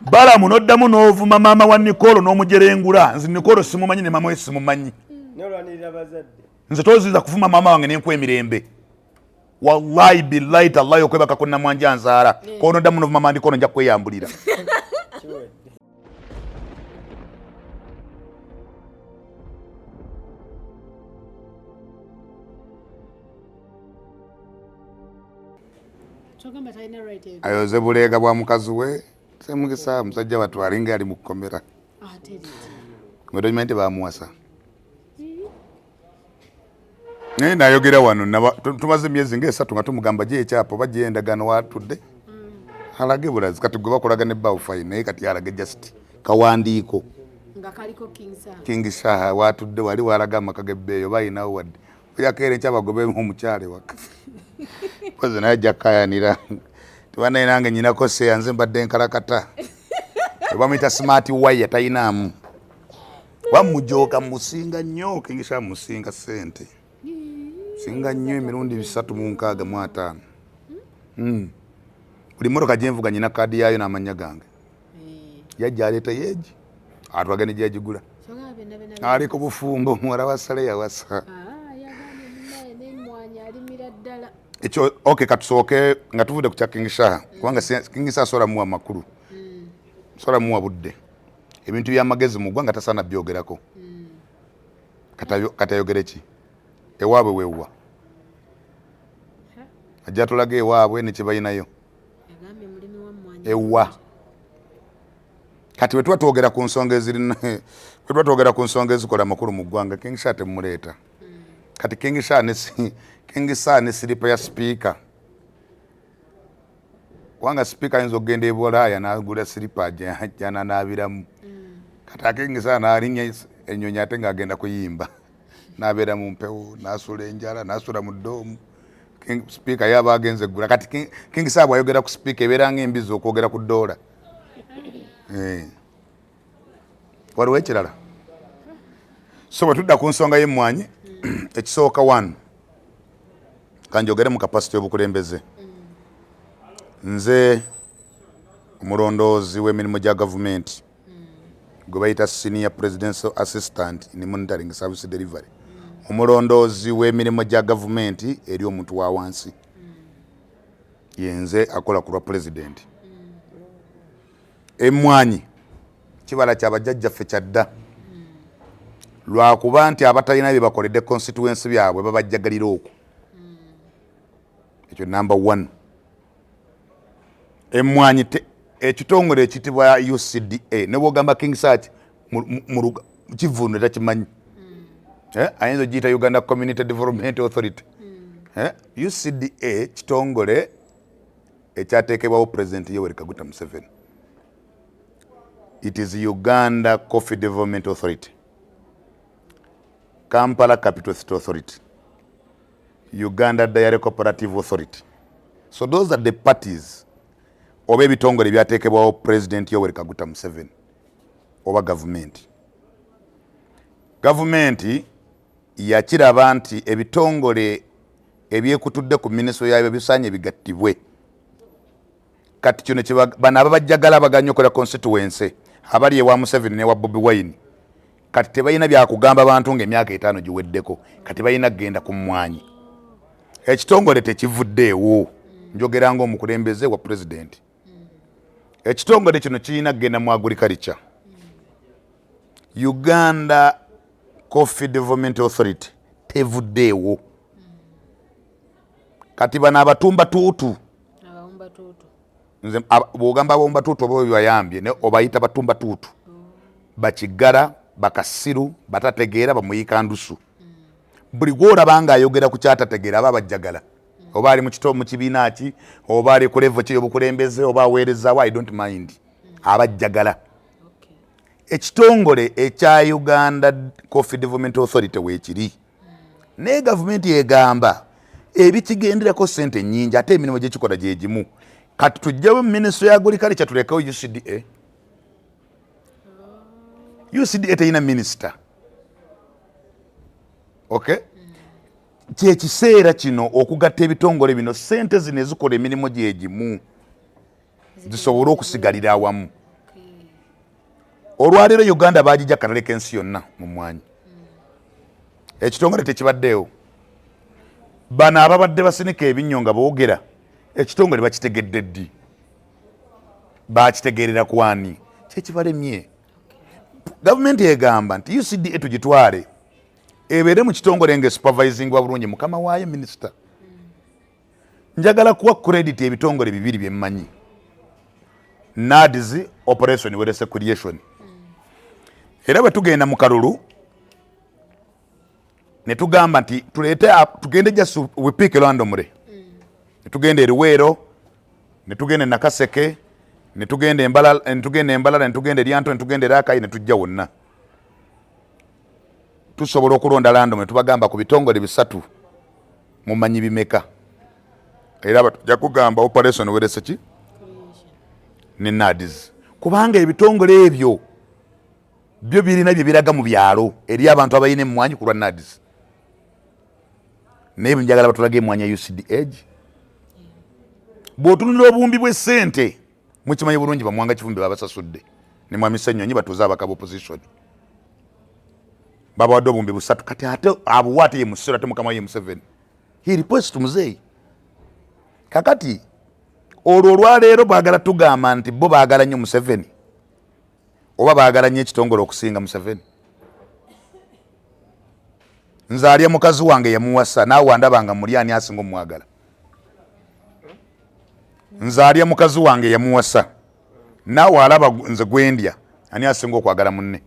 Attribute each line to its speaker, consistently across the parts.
Speaker 1: Balaam noddamu n'ovuma maama wa Nicole n'omujerengula. Nze Nicole simumanyi ne maama we simumanyi. Nze toziza kuvuma maama wange n'enku emirembe. Wallahi billahi tallahi okwebaka ko namwanja nzaala. Ko noddamu n'ovuma maama Nicole nja kweyambulira. Ayoze bulega bwa mukazi we semugisa musajja batwala nga ali mu kkomera ngodomente bamuwasa nayogera wano tumaze emyezi nga 3 nga tumugamba gye ekyapo bajje endagano watudde alage bulazi kati gwe bakolaga ne bawo fine naye kati alage just kawandiiko
Speaker 2: nga kaliko
Speaker 1: King Shah watudde wali walaga amakagebbeeyo bayinawo wadde yakere kyabagobe mu mukyale waka koze naye jakayanira tubana nange nyina ko se yanze mbadde nkalakata bamita smart wire tayinamu wamujoka musinga nnyo King Shah musinga sente singa nnyo emirundi 365 buli motoka gyenvuga nyina kadi yayo n'amanya gange yajja aleta yeji atwagane gyagigula aliko bufumbo muwala wa sale yawasa ekyo okay katusooke nga tuvude ku kya King Shah kubanga King Shah sola muwa makulu sola muwa budde ebintu by'amagezi mu gwanga tasana byogerako katayogere ki ewaabwe weewa ajja tulaga ewaabwe ne kibayinayo ewa kati wetuba twogera ku nsonga ezirina wetuba twogera ku nsonga ezikola amakulu mu ggwanga King Shah temuleeta kati King Shah ne silipa ya speaker wanga speaker ayinza okugenda ebulaaya n'agula silipa jana n'abiramu kati King Shah n'alinnya ennyonyi ate ng'agenda kuyimba n'abeera mu mpewo n'asula enjala n'asula mu ddoomu speaker yaba agenze gula kati King Shah bw'ayogera ku speaker ebeera ng'embizi okwogera ku ddoola waliwo ekirala so bwe tudda ku nsonga y'emmwanyi ekisooka 1 kanjogere mu kapasite y'obukulembeze nze omulondoozi w'emirimu gya gavumenti gwe bayita senior presidential assistant in monitoring service delivery omulondoozi w'emirimu gya gavumenti eri omuntu wa wansi yenze akola ku lwa president emmwanyi kibala kyabajjajjaffe kyadda lwakuba nti abatalina bye bakoledde constituency byabwe babajjagalira okwo ekyo number 1 emmwanyi ekitongole ekitibwa UCDA ne bwogamba King Shah kivuuno takimanyi ayinza ogiyita Uganda Community Development Authority UCDA kitongole ekyateekebwawo President Yoweri Kaguta Museveni. It is Uganda Coffee Development Authority, Kampala Capital City Authority, Uganda Dairy Cooperative Authority. So those are the parties oba ebitongole byateekebwawo President Yoweri Kaguta Museveni oba government. Government yakiraba nti ebitongole ebyekutudde ku minisitule yaabyo bisaanye bigattibwe. Kati kino bano ababajjagala baganya okola constituency abali ewa Museveni newa Bobi Wine kati tebalina byakugamba abantu ng'emyaka 5 giweddeko kati balina kgenda ku mmwanyi. Ekitongole tekivuddeewo njogera ng'omukulembeze wa president. Ekitongole kino kirina kgenda mu agriculture. Uganda Coffee Development Authority tevuddeewo kati bano abatumba tuutu nze bwogamba abawumba tuutu oba bibayambye ne obayita batumba tuutu bakigala bakasiru batategeera bamuyika ndusu buli gwolaba nga ayogera ku kyatategeera aba bajjagala oba ali mu kibiina ki oba ali ku level ki obukulembeze oba aweerezaawo I don't mind abajjagala. Ekitongole ekya Uganda Coffee Development Authority weekiri ne gavumenti egamba ebikigenderako sente nnyingi ate emirimu gyekikola gye gimu. Kati tujjawo ministry ya agriculture tulekawo UCDA. UCDA teyina minister. Okay? Kyekiseera kino okugatta ebitongole bino sente zino ezikola emirimu gye gimu. zisobole okusigalira awamu. Olwaleero Uganda bagijja katale k'ensi yonna mu mwanyi. Ekitongole tekibaddeewo. Bano ababadde basinika ebinnyo nga boogera ekitongole bakitegedde ddi? Bakitegeerera ku ani? Kyekibalemye. Gavumenti egamba nti UCDA tugitwale ebeere mu kitongole ng'esupervisingwa bulungi mukama waayo minisita. Njagala kuwa credit ebitongole bibiri bye mmanyi. NADS, Operation Wealth Creation. Era bwe tugenda mu kalulu ne tugamba nti tugende just we pick randomly. Ne tugenda e Luweero, ne tugenda e Nakaseke, ne tugenda Embalala, ne tugenda e Lyanto, ne tugenda e Rakai, ne tujja wonna. Tusobola okulonda random ne tubagamba ku bitongole bisatu mumanyi bimeka. Era tujja kugamba Operation Wealth ki ne NADS. Kubanga ebitongole ebyo byo birina bye biraga mu byalo eri abantu abayina emmwanyi ku lwa NADS. Naye njagala batulage emmwanyi ya UCDA. Bw'otunulira obuwumbi bw'essente mukimanyi bulungi bamwanga kifumbi babasasudde ne mwami Ssenyonyi batuuze abaka opposition. Babawadde obuwumbi busatu kati ate abuwa ate ye Museveni ate mukama ye Museveni. He reports to Muzeeyi. Kakati olwo olwaleero baagala tugamba nti bo baagala nnyo Museveni oba baagala nnyo ekitongole okusinga Museveni. Nze alya mukazi wange yamuwasa naawe wandabanga muli ani asinga omwagala. Nze alya mukazi wange yamuwasa naawe alaba nze gwendya ani asinga okwagala munne.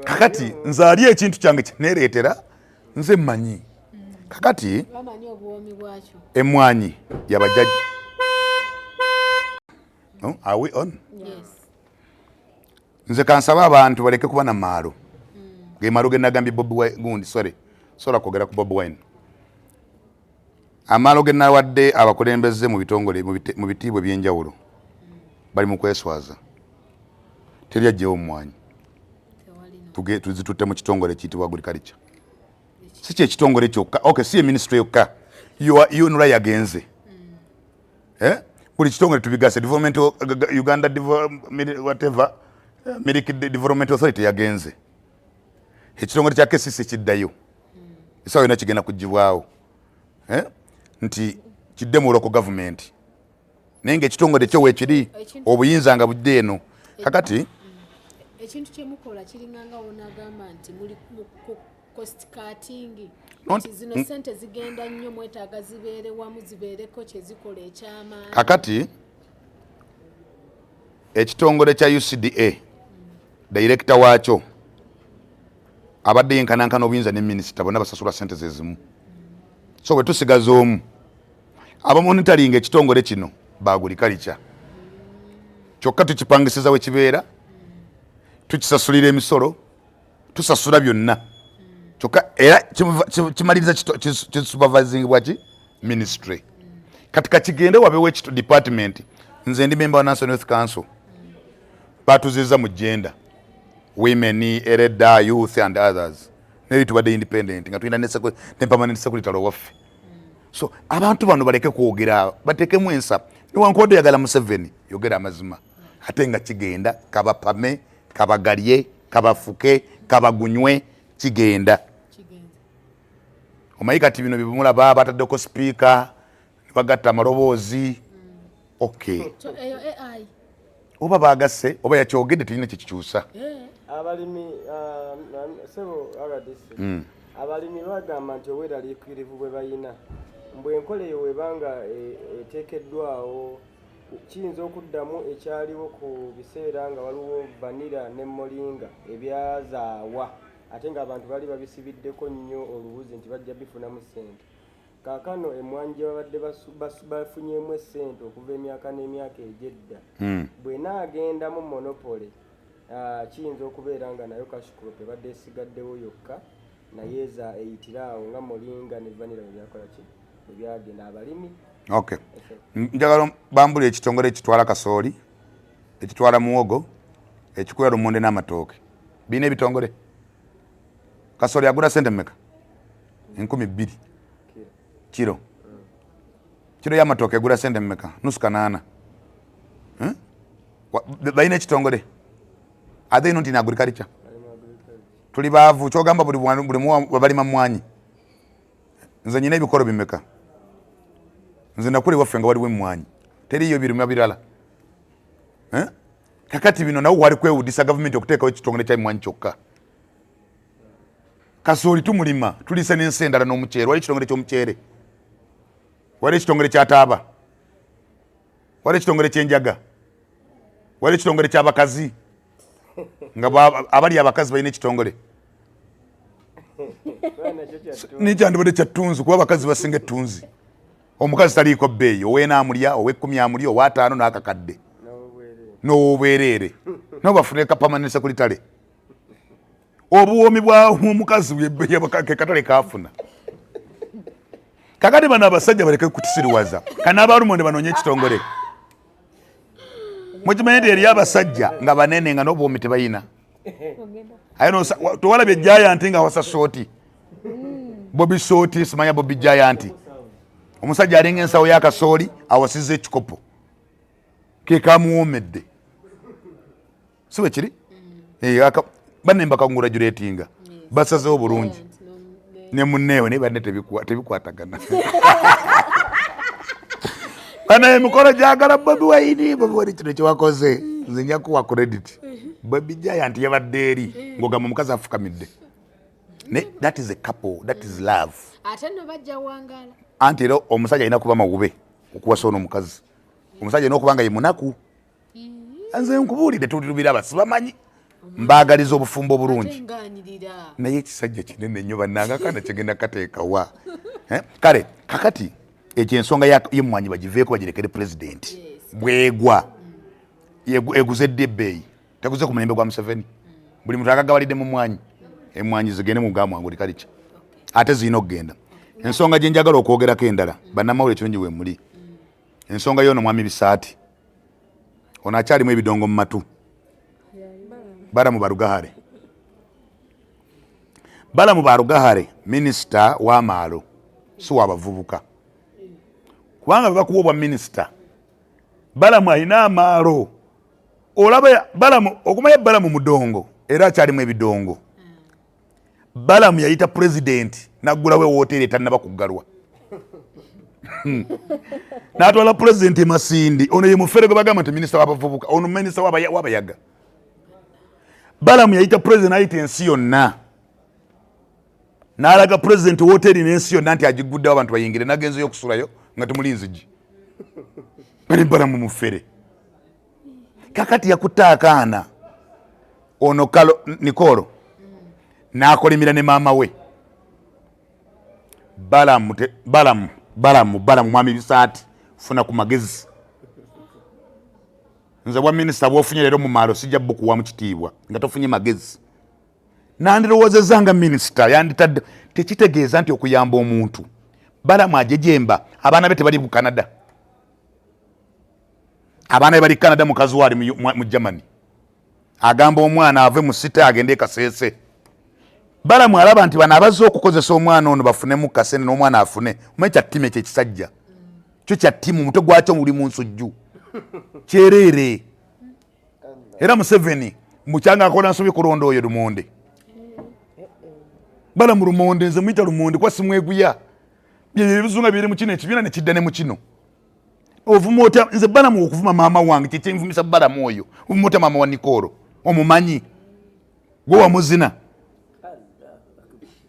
Speaker 1: Kakati nze alya ekintu kyange kyeneereetera nze mmanyi. Kakati emmwanyi yabajjajja. No, are we on?
Speaker 2: Yes.
Speaker 1: Nze kansaba abantu baleke kuba na maalo. Ge maalo genagambye Bobi Wine gundi sola kwogera ku Bobi Wine. Amaalo genawadde abakulembeze mu bitongole mu bitiibwe by'enjawulo bali mu kweswaza. Teri ajjewo mmwanyi. Tuzitutte mu kitongole kiyitibwa agriculture. Si kye kitongole kyokka. Okay, si ministry yokka. Yunula yagenze. Buli kitongole tubigase development Uganda whatever Milk Development Authority yagenze. Ekitongole kya KCC kiddayo. Esawa yonna kigenda kugibwawo. Nti kiddemu local government. Naye ng'ekitongole kyo weekiri obuyinza nga budde eno. Kakati
Speaker 2: ekintu kyemukola kiringanga onagamba nti muli cost cutting. Zino sente zigenda nnyo mwetaaga zibeere wamu zibeereko kye zikola ekyamaanyi.
Speaker 1: Kakati ekitongole kya UCDA director waakyo abadde yenkanankana obuyinza ne minisita bonna basasula sente zezimu. So bwe tusigaza omu abamonitoringa ekitongole kino bagulikalikya kyokka tukipangisiza we kibeera tukisasulira emisolo tusasula byonna kyokka era kimaliriza kisupervising bwaki ministry. Kati kakigende wabewo ekito department. Nze ndi member wa National Youth Council batuziza mu gender women, ereda, youth and others. Nebi tubadde independent nga tulina ne permanent secretary waffe. So abantu bano baleke kwogera batekemu ensa niwankode yagala Museveni yogera amazima ate nga kigenda kabapame kabagalye kabafuke kabagunywe kigenda. Omanyi kati bino bibumulaba bataddeko speaker bagatta amaloboozi. Okay.
Speaker 2: So eyo AI
Speaker 1: oba bagase oba yakyogedde tulina kyekikyusa.
Speaker 3: Abalimi sebo agadisi abalimi bagamba nti obweraliikirivu bwe bayina mbwe enkola eyo webanga eteekeddwawo kiyinza okuddamu ekyaliwo ku biseera nga waliwo vanira ne molinga ebyazaawa ate nga abantu bali babisibiddeko nnyo olubuzi nti bajja bifunamu ssente. Kaakano emmwanyi gye babadde bafunyeemu essente okuva emyaka n'emyaka egyedda bw'enaagenda mu monopole kiyinza okubeera nga nayo kashikulope badde esigaddewo yokka naye eza eyitiraawo nga molinga ne vanira ebyakola ki ebyagenda abalimi.
Speaker 1: Okay. Njagala bambula ekitongole ekitwala kasooli ekitwala muwogo ekikuya lumonde n'amatooke birina ebitongole. Kasooli agula sente mmeka? 2,000 kiro. kiro y'amatooke egula sente mmeka? Nusu kanaana. Balina ekitongole. Are they not in agriculture? Tuli baavu kyogamba buli balima mmwanyi. Nze nyina ebikoro bimeka? Nze nakuli waffe nga waliwo emmwanyi. Teriyo birima birala. Kakati bino nawo wali kwewudisa gavumenti okuteekawo ekitongole ky'emmwanyi kyokka. Kasooli tumulima, tulisa n'ensi endala n'omuceere. Wali ekitongole ky'omuceere? Wali ekitongole ky'ataaba? Wali ekitongole ky'enjaga? Wali ekitongole ky'abakazi? Nga abali abakazi balina ekitongole. Nikyandibadde kya ttunzi kuba abakazi basinga ettunzi. Omukazi taliiko bbeeyi, ow'enaamulya, ow'ekkumi amulya, ow'ataano n'akakadde. N'obwereere. N'obafune kapamane sekuritale. Obuwoomi bw'omukazi ke katale kaafuna. Kakati bano abasajja baleke kutusiriwaza. Kana abalumonde banoonye ekitongole. Mukimanyi nti eri abasajja nga banene nga n'obuwoomi tebayina. Towalabye Giant nga wasa sooti. Bobby sooti simanya Bobby Giant. Omusajja alinga ensawo y'akasooli awasiza ekikopo. Ke kamuwoomedde. Si bwe kiri? Banne mbakangulajuleetinga. Basazewo bulungi. Ne munneewe naye banne tebikwatagana. Bana emikolo gyagala Bobi Wine, Bobi Wine kino kyewakoze. Nze nja kuwa credit. Bobby Giant yabadde eri ng'ogamba omukazi afukamidde. That is a couple, that is love.
Speaker 2: Ate no bajja wangala.
Speaker 1: Anti era omusajja alina kuba mawube okuwasa ono omukazi. Omusajja alina okuba nga ye munaku. Nze nkubuulidde tulubira sibamanyi. Mbaagaliza obufumbo bulungi. Naye ekisajja kinene nnyo bannanga kana kyegenda kateekawa. Kale kakati ekyensonga y'emmwanyi bagiveeko bagirekere pulezidenti. Bwegwa eguze dde ebbeeyi. Teguze ku mulembe gwa Museveni. Buli muntu akagabalidde mu mmwanyi. Emmwanyi zigende mu gamwangu likalica. Ate zirina okugenda. Ensonga gye njagala okwogerako endala bannamawulire kirungi we muli. Ensonga y'ono mwami Bisaati. Ono akyalimu ebidongo mu matu. Balamu Barugahare. Balamu Barugahare minisita w'amaalo si w'abavubuka. Kubanga bakuwa obwa minisita. Balamu alina amaalo. Olaba Balamu okumanya Balamu mudongo era akyalimu ebidongo. Balamu yayita pulezidenti n'aggulawo wooteri etannaba kuggalwa. N'atwala pulezidenti Masindi. Ono ye mufere gwe bagamba nti minisita w'abavubuka. Ono minisita w'abayaga. Balamu yayita pulezidenti n'ayita ensi yonna. N'alaga pulezidenti wooteri n'ensi yonna nti agiguddewo abantu bayingire n'agenzeyo okusulayo nga temuli nzigi. Bali Balamu mufere. Kakati yakutte akaana. Ono Nicole. N'akolimira ne maama we. Balamu mwami Bisaati funa ku magezi. Nze bwa minisita bw'ofunye leero mu maalo sijja bukuwamu kitiibwa nga tofunye magezi. Nandirowoozezza nga minisita yanditadde tekitegeeza nti okuyamba omuntu. Balamu ajejemba abaana be tebali mu Canada. Abaana be bali Canada mukazi wali mu Germany. Agamba omwana ave mu site agende Kaseese. Balamu alaba nti bano abazze okukozesa omwana ono bafunemu kasene n'omwana afune. Omanyi kya ttimu ekyo ekisajja. Kyo kya ttimu omutwe gwakyo muli mu nsujju. Kyereere. Era Museveni mukyanga akola nsobi kulonda oyo lumonde. Balamu lumonde nze muyita lumonde kwa simweguya. Ebizunga biri mu kino ekibiina ne kidda ne mu kino. Ovuma otya nze Balamu okuvuma maama wange kyekyenvumisa Balamu oyo. Ovuma otya maama wa Nicole omumanyi. Gwe wamuzina.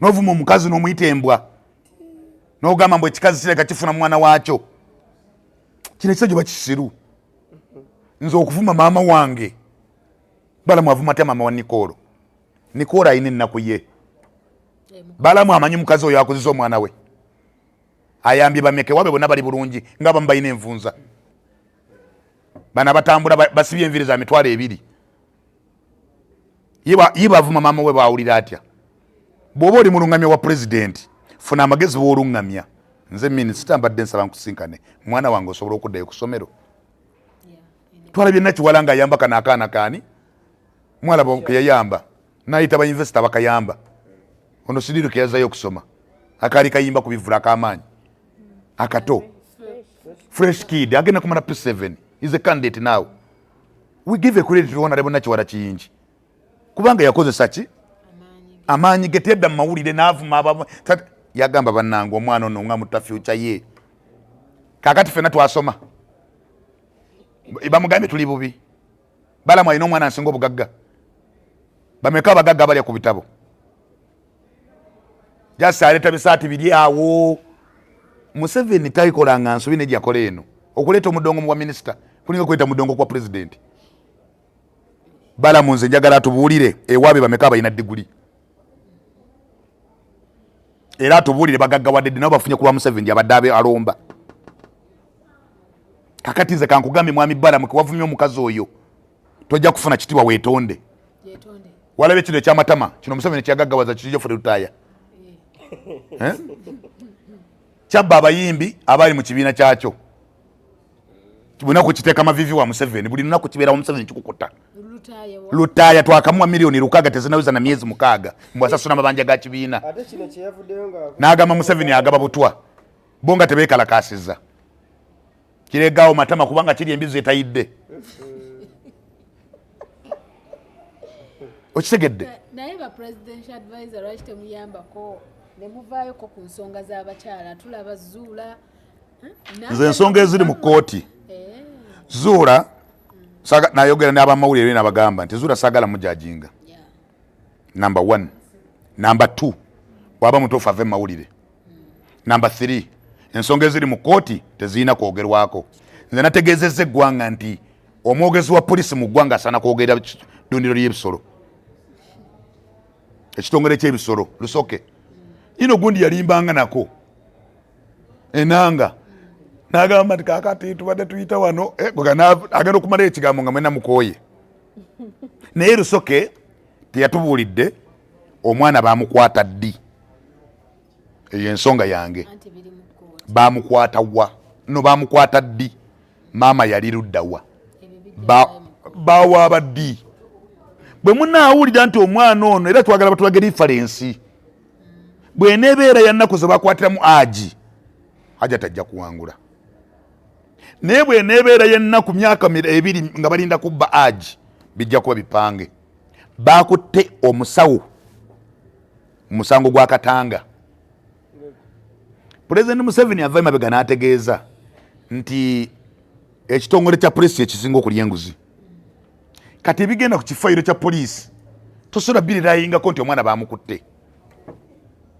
Speaker 1: Novuma omukazi n'omuyita embwa. N'ogamba mbu ekikazi kireka kifuna mwana waakyo. Kino ekisajja bakisiru. Nze okuvuma maama wange. Balamu avuma atya maama wa Nicole. Nicole ayina ennaku ye. Balamu amanyi mukazi oyo akuzisa omwana we. Ayambye bameke wabe bonna bali bulungi ng'abamu balina envunza. Bana batambula basibye enviri za mitwalo 2. Yiba avuma maama we baawulira atya. Bw'oba oli mulungamya wa pulezidenti funa amagezi bw'olungamya. Nze minisita mbadde nsaba nkusinkane mwana wange osobola okuddayo ku ssomero. Twalabye Nakiwala ng'ayamba kana akaana kaani. Mwalaba ke yayamba. N'ayita ba yunivesita bakayamba. Ono Sidiru ke yazayo okusoma. Akaali kayimba ku bivula ak'amaanyi. Akato. fresh kid agenda kumala P7 is a candidate now. We give a credit to Honorable Nakiwala Kiyingi kubanga yakozesa ki amaanyi getedda mu mawulire n'avuma yagamba bannange omwana ono nga mutta future ye kakati fena twasoma bamugambye tuli bubi Balaam alina omwana nsinga obugagga bameka abagagga balya ku bitabo jasi aleta bisaati biri awo Museveni tayikolanga nsobi ne gyakola eno okuleeta omudongo mu bwa minisita kulinga kweta mudongo kwa president. Balaam nze njagala tubuulire ewaabe bameka balina diguli era tubuulire bagagga wadde nabo bafunye ku lwa Museveni abadde alomba. Kakati nze kankugambye mwami Balaam kwavumye omukazi oyo tojja kufuna kitibwa weetonde. Walabe kino ekyamatama kino Museveni kyagaggawaza kijo fere lutaya kyabba abayimbi abali mu kibiina kyakyo kibuna kukiteeka amavivi wa Museveni buli lunaku kibeera wa Museveni kikukuta lutaya twakamuwa milioni lukaga tezinaweza na miezi mukaga mbwasasuna mabanja ga kibiina n'agamba Museveni agaba butwa bonga tebeekalakasiza kiregawo matama kubanga kiri embizo etayidde okitegedde
Speaker 2: naye ba presidential advisor lwaki temuyambako ne muvaayoko ku nsonga z'abakyala tulaba Zuula
Speaker 1: nze ensonga eziri mu kkooti Zuula nayogera n'abamawulire n'abagamba nti Zuula saagala mujajinga number 1 number 2 waba mutuufu ave mawulire number 3 ensonga eziri mu kkooti tezirina kwogerwako. Nze nategeezezza eggwanga nti omwogezi wa polisi mu ggwanga asaana kwogera ddundiro ly'ebisolo ekitongole ky'ebisolo lusoke ino gundi yalimbanga nako enanga n'agamba nti kaakati tubadde tuyita wano agenda okumalayo ekigambo nga mwena mukooye naye lusoke teyatubuulidde omwana bamukwata ddi eyo ensonga yange bamukwata wa no bamukwata ddi maama yali luddawa bawaaba ddi bwe munaawulira nti omwana ono era twagala batulage referensi bweneebeera yannaku ze bakwatiramu aji haja tajja kuwangula naye bweneebeera yennaku myaka 2 nga balinda kubba aji bijja kuba bipange. Bakutte omusawo musango gwa Katanga. President Museveni ava emabega n'ategeeza nti ekitongole kya polisi ekisinga okulya enguzi kati bigenda ku kifayiro kya polisi tosobola biriraayingako nti omwana bamukutte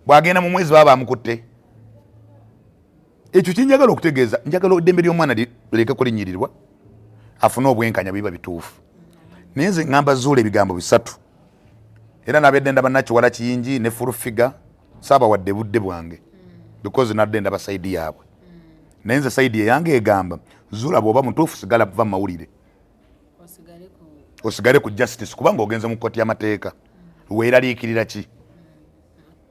Speaker 1: bwagenda mu mwezi baba bamukutte. Ekyo kinjagala okutegeeza njagala eddembe ly'omwana lireke kulinnyirirwa afune obwenkanya biba bituufu. Naye nze ngamba Zuula ebigambo 3 era nabedde ndaba Nakiwala Kiyingi ne Furufiga saaba wadde budde bwange because nadde ndaba saidi yaabwe naye nze saidi yange egamba Zuula bw'oba mutuufu sigala kuva mawulire osigale ku justice kubanga ogenze mu kkooti y'amateeka weeraliikirira ki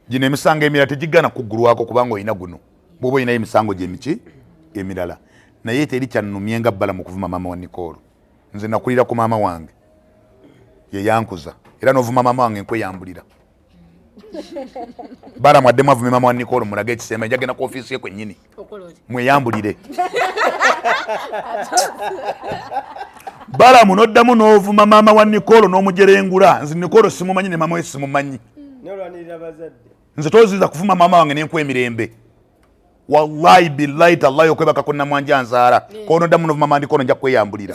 Speaker 1: gino emisango emirala tegigana kuggulwako kubanga olina guno bw'oba olinayo emisango gyemiki emirala naye teri kyannumye nga Balaam mu kuvuma maama wa Nicole. Nze nakulira ku maama wange ye yankuza era n'ovuma maama wange nkweyambulira. Balaam addemu avume maama wa Nicole mulage ekisembe njagenda ku ofiisi ye kwennyini mweyambulire. Balaam n'oddamu n'ovuma maama wa Nicole n'omujerengula nze Nicole simumanyi ne maama we simumanyi nze toziza kuvuma maama wange n'enkwemirembe wallahi billahi tallahi okwebaka ku namwanja nzaala kono ddamu n'ovuma maama wa Nicole nja kweyambulira.